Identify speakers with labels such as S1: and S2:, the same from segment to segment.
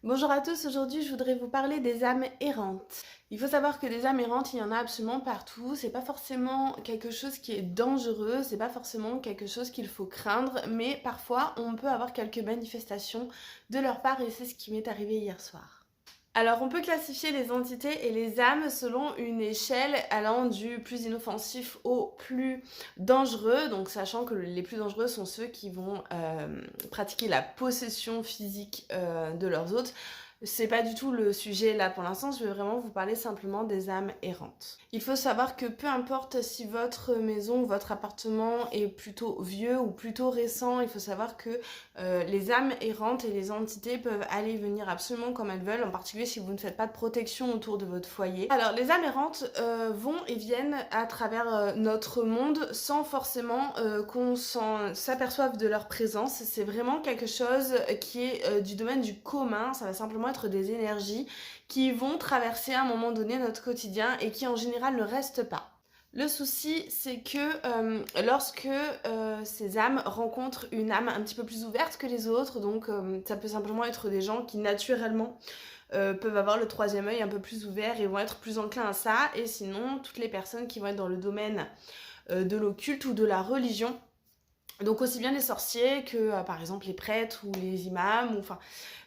S1: Bonjour à tous, aujourd'hui je voudrais vous parler des âmes errantes. Il faut savoir que des âmes errantes, il y en a absolument partout, c'est pas forcément quelque chose qui est dangereux, c'est pas forcément quelque chose qu'il faut craindre, mais parfois on peut avoir quelques manifestations de leur part et c'est ce qui m'est arrivé hier soir. Alors on peut classifier les entités et les âmes selon une échelle allant du plus inoffensif au plus dangereux, donc sachant que les plus dangereux sont ceux qui vont pratiquer la possession physique de leurs hôtes. C'est pas du tout le sujet là pour l'instant, je vais vraiment vous parler simplement des âmes errantes. Il faut savoir que peu importe si votre maison ou votre appartement est plutôt vieux ou plutôt récent, il faut savoir que les âmes errantes et les entités peuvent aller et venir absolument comme elles veulent, en particulier si vous ne faites pas de protection autour de votre foyer. Alors les âmes errantes vont et viennent à travers notre monde sans forcément qu'on s'aperçoive de leur présence. C'est vraiment quelque chose qui est du domaine du commun, ça va simplement être des énergies qui vont traverser à un moment donné notre quotidien et qui en général ne restent pas. Le souci, c'est que lorsque ces âmes rencontrent une âme un petit peu plus ouverte que les autres, donc ça peut simplement être des gens qui naturellement peuvent avoir le troisième œil un peu plus ouvert et vont être plus enclins à ça, et sinon toutes les personnes qui vont être dans le domaine de l'occulte ou de la religion, donc aussi bien les sorciers que par exemple les prêtres ou les imams, ou enfin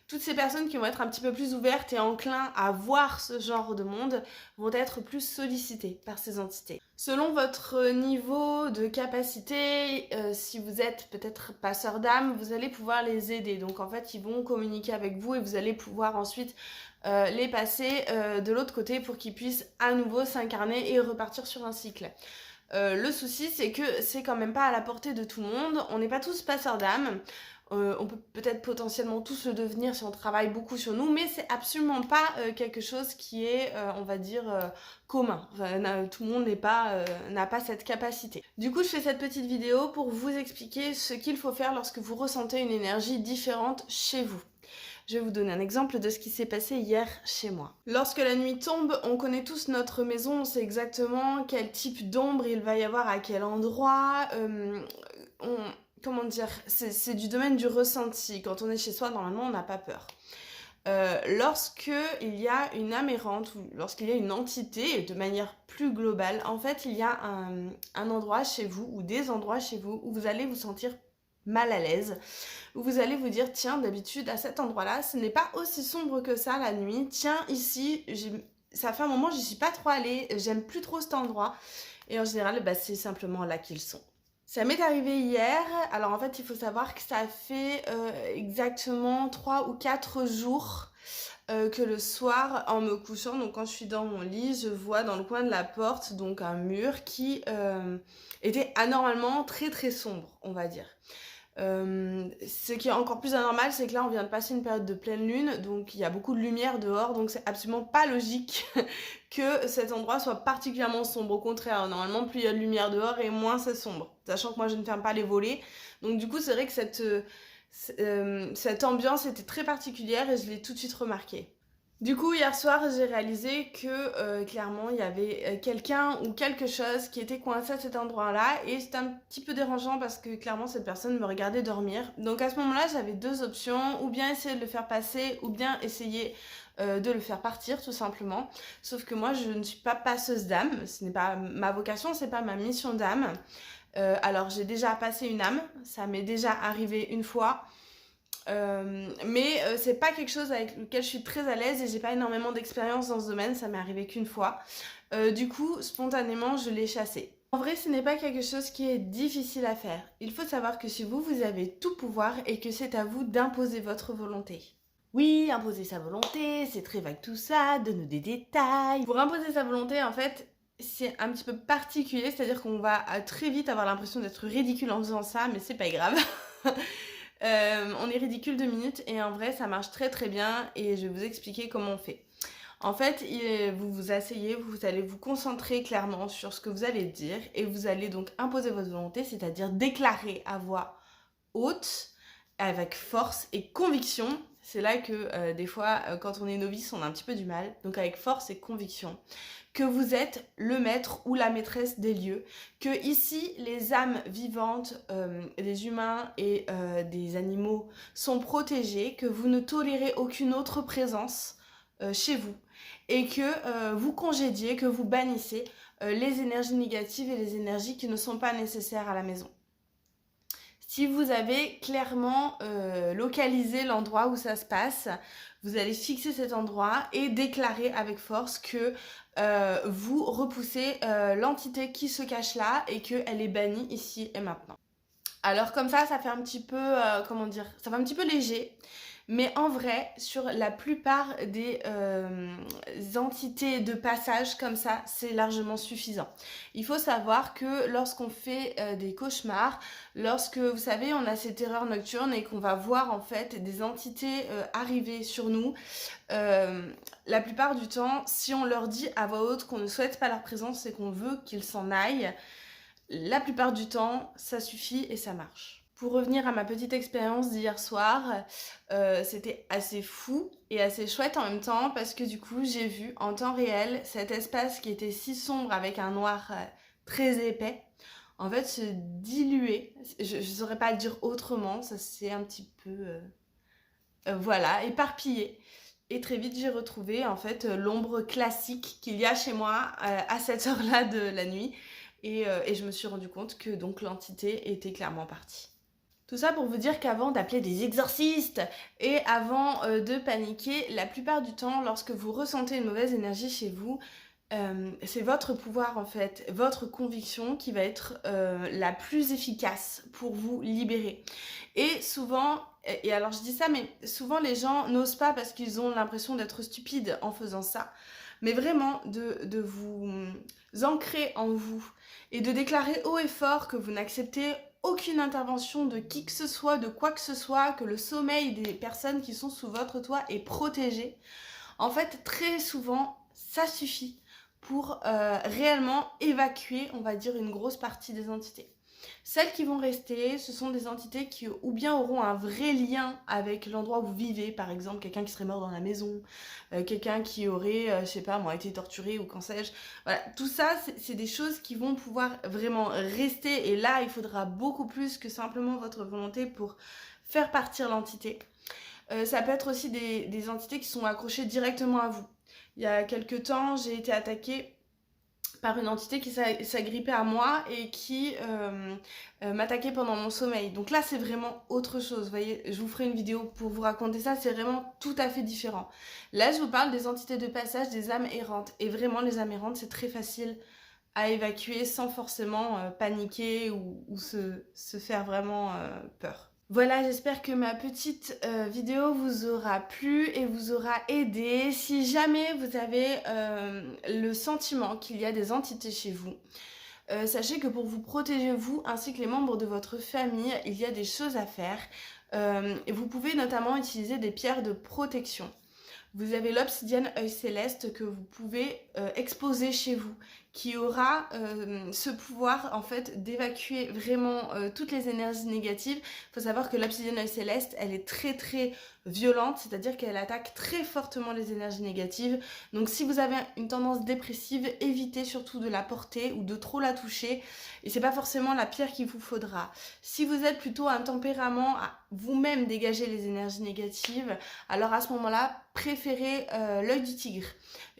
S1: toutes ces personnes qui vont être un petit peu plus ouvertes et enclins à voir ce genre de monde vont être plus sollicitées par ces entités. Selon votre niveau de capacité, si vous êtes peut-être passeur d'âme, vous allez pouvoir les aider. Donc en fait, ils vont communiquer avec vous et vous allez pouvoir ensuite les passer de l'autre côté pour qu'ils puissent à nouveau s'incarner et repartir sur un cycle. Le souci, c'est que c'est quand même pas à la portée de tout le monde. On n'est pas tous passeurs d'âme. On peut peut-être potentiellement tous le devenir si on travaille beaucoup sur nous, mais c'est absolument pas quelque chose qui est, on va dire, commun. Enfin, tout le monde n'a pas cette capacité. Du coup, je fais cette petite vidéo pour vous expliquer ce qu'il faut faire lorsque vous ressentez une énergie différente chez vous. Je vais vous donner un exemple de ce qui s'est passé hier chez moi. Lorsque la nuit tombe, on connaît tous notre maison, on sait exactement quel type d'ombre il va y avoir à quel endroit. Comment dire, c'est du domaine du ressenti. Quand on est chez soi, normalement, on n'a pas peur. Lorsque il y a une âme errante ou lorsqu'il y a une entité de manière plus globale, en fait, il y a un endroit chez vous ou des endroits chez vous où vous allez vous sentir mal à l'aise, où vous allez vous dire tiens, d'habitude à cet endroit-là, ce n'est pas aussi sombre que ça la nuit. Tiens, ici, ça fait un moment, j'y suis pas trop allée, j'aime plus trop cet endroit. Et en général, bah, c'est simplement là qu'ils sont. Ça m'est arrivé hier. Alors en fait, il faut savoir que ça fait exactement 3 ou 4 jours que le soir, en me couchant, donc quand je suis dans mon lit, je vois dans le coin de la porte donc un mur qui était anormalement très très sombre, on va dire. Ce qui est encore plus anormal, c'est que là on vient de passer une période de pleine lune, donc il y a beaucoup de lumière dehors, donc c'est absolument pas logique que cet endroit soit particulièrement sombre. Au contraire, normalement plus il y a de lumière dehors et moins c'est sombre, sachant que moi je ne ferme pas les volets. Donc du coup c'est vrai que cette ambiance était très particulière et je l'ai tout de suite remarqué. Du coup, hier soir, j'ai réalisé que clairement, il y avait quelqu'un ou quelque chose qui était coincé à cet endroit-là et c'était un petit peu dérangeant parce que clairement, cette personne me regardait dormir. Donc à ce moment-là, j'avais deux options, ou bien essayer de le faire passer, ou bien essayer de le faire partir tout simplement. Sauf que moi, je ne suis pas passeuse d'âme, ce n'est pas ma vocation, c'est pas ma mission d'âme. Alors j'ai déjà passé une âme, ça m'est déjà arrivé une fois. Mais c'est pas quelque chose avec lequel je suis très à l'aise et j'ai pas énormément d'expérience dans ce domaine, ça m'est arrivé qu'une fois. Du coup, spontanément, je l'ai chassé. En vrai, ce n'est pas quelque chose qui est difficile à faire. Il faut savoir que si vous avez tout pouvoir et que c'est à vous d'imposer votre volonté. Oui, imposer sa volonté, c'est très vague tout ça, donne-nous des détails. Pour imposer sa volonté, en fait, c'est un petit peu particulier, c'est-à-dire qu'on va très vite avoir l'impression d'être ridicule en faisant ça, mais c'est pas grave. On est ridicule 2 minutes et en vrai ça marche très très bien et je vais vous expliquer comment on fait. En fait, vous vous asseyez, vous allez vous concentrer clairement sur ce que vous allez dire et vous allez donc imposer votre volonté, c'est-à-dire déclarer à voix haute, avec force et conviction, C'est là que des fois, quand on est novice, on a un petit peu du mal. Donc avec force et conviction, que vous êtes le maître ou la maîtresse des lieux, que ici, les âmes vivantes, des humains et des animaux sont protégées, que vous ne tolérez aucune autre présence chez vous et que vous congédiez, que vous bannissez les énergies négatives et les énergies qui ne sont pas nécessaires à la maison. Si vous avez clairement localisé l'endroit où ça se passe, vous allez fixer cet endroit et déclarer avec force que vous repoussez l'entité qui se cache là et qu'elle est bannie ici et maintenant. Alors comme ça fait un petit peu, comment dire, ça fait un petit peu léger. Mais en vrai, sur la plupart des entités de passage comme ça, c'est largement suffisant. Il faut savoir que lorsqu'on fait des cauchemars, lorsque, vous savez, on a ces terreurs nocturnes et qu'on va voir en fait des entités arriver sur nous, la plupart du temps, si on leur dit à voix haute qu'on ne souhaite pas leur présence et qu'on veut qu'ils s'en aillent, la plupart du temps, ça suffit et ça marche. Pour revenir à ma petite expérience d'hier soir, c'était assez fou et assez chouette en même temps parce que du coup j'ai vu en temps réel cet espace qui était si sombre avec un noir très épais en fait se diluer. Je ne saurais pas le dire autrement, ça s'est un petit peu voilà, éparpillé. Et très vite j'ai retrouvé en fait l'ombre classique qu'il y a chez moi à cette heure-là de la nuit et je me suis rendu compte que donc l'entité était clairement partie. Tout ça pour vous dire qu'avant d'appeler des exorcistes et avant de paniquer, la plupart du temps, lorsque vous ressentez une mauvaise énergie chez vous, c'est votre pouvoir en fait, votre conviction qui va être la plus efficace pour vous libérer. Et souvent, et alors je dis ça, mais souvent les gens n'osent pas parce qu'ils ont l'impression d'être stupides en faisant ça. Mais vraiment de vous ancrer en vous et de déclarer haut et fort que vous n'acceptez aucune intervention de qui que ce soit, de quoi que ce soit, que le sommeil des personnes qui sont sous votre toit est protégé. En fait, très souvent, ça suffit pour réellement évacuer, on va dire, une grosse partie des entités. Celles qui vont rester, ce sont des entités qui ou bien auront un vrai lien avec l'endroit où vous vivez, par exemple quelqu'un qui serait mort dans la maison, quelqu'un qui aurait, je sais pas moi, été torturé ou qu'en sais-je. Voilà, tout ça, c'est des choses qui vont pouvoir vraiment rester et là, il faudra beaucoup plus que simplement votre volonté pour faire partir l'entité. Ça peut être aussi des entités qui sont accrochées directement à vous. Il y a quelques temps, j'ai été attaquée par une entité qui s'agrippait à moi et qui m'attaquait pendant mon sommeil. Donc là, c'est vraiment autre chose. Vous voyez, je vous ferai une vidéo pour vous raconter ça, c'est vraiment tout à fait différent. Là, je vous parle des entités de passage, des âmes errantes. Et vraiment, les âmes errantes, c'est très facile à évacuer sans forcément paniquer ou se faire vraiment peur. Voilà, j'espère que ma petite vidéo vous aura plu et vous aura aidé. Si jamais vous avez le sentiment qu'il y a des entités chez vous, sachez que pour vous protéger vous ainsi que les membres de votre famille, il y a des choses à faire. Et vous pouvez notamment utiliser des pierres de protection. Vous avez l'obsidienne œil céleste que vous pouvez exposer chez vous, qui aura ce pouvoir en fait d'évacuer vraiment toutes les énergies négatives. Il faut savoir que l'obsidienne œil céleste, elle est très très violente, c'est-à-dire qu'elle attaque très fortement les énergies négatives. Donc si vous avez une tendance dépressive, évitez surtout de la porter ou de trop la toucher. Et c'est pas forcément la pierre qu'il vous faudra. Si vous êtes plutôt un tempérament à vous-même dégager les énergies négatives, alors à ce moment-là, préférez l'œil du tigre.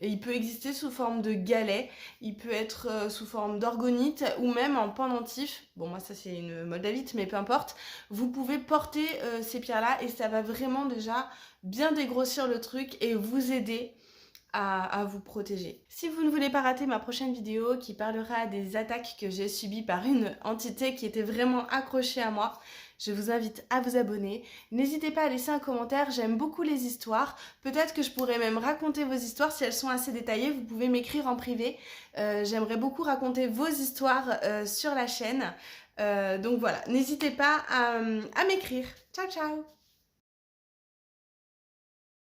S1: Et il peut exister sous forme de galet, il peut être sous forme d'orgonite ou même en pendentif. Bon, moi ça c'est une moldavite, mais peu importe. Vous pouvez porter ces pierres-là et ça va vraiment déjà bien dégrossir le truc et vous aider à vous protéger. Si vous ne voulez pas rater ma prochaine vidéo qui parlera des attaques que j'ai subies par une entité qui était vraiment accrochée à moi, je vous invite à vous abonner. N'hésitez pas à laisser un commentaire, j'aime beaucoup les histoires. Peut-être que je pourrais même raconter vos histoires si elles sont assez détaillées. Vous pouvez m'écrire en privé. J'aimerais beaucoup raconter vos histoires sur la chaîne. Donc voilà, n'hésitez pas à m'écrire. Ciao ciao!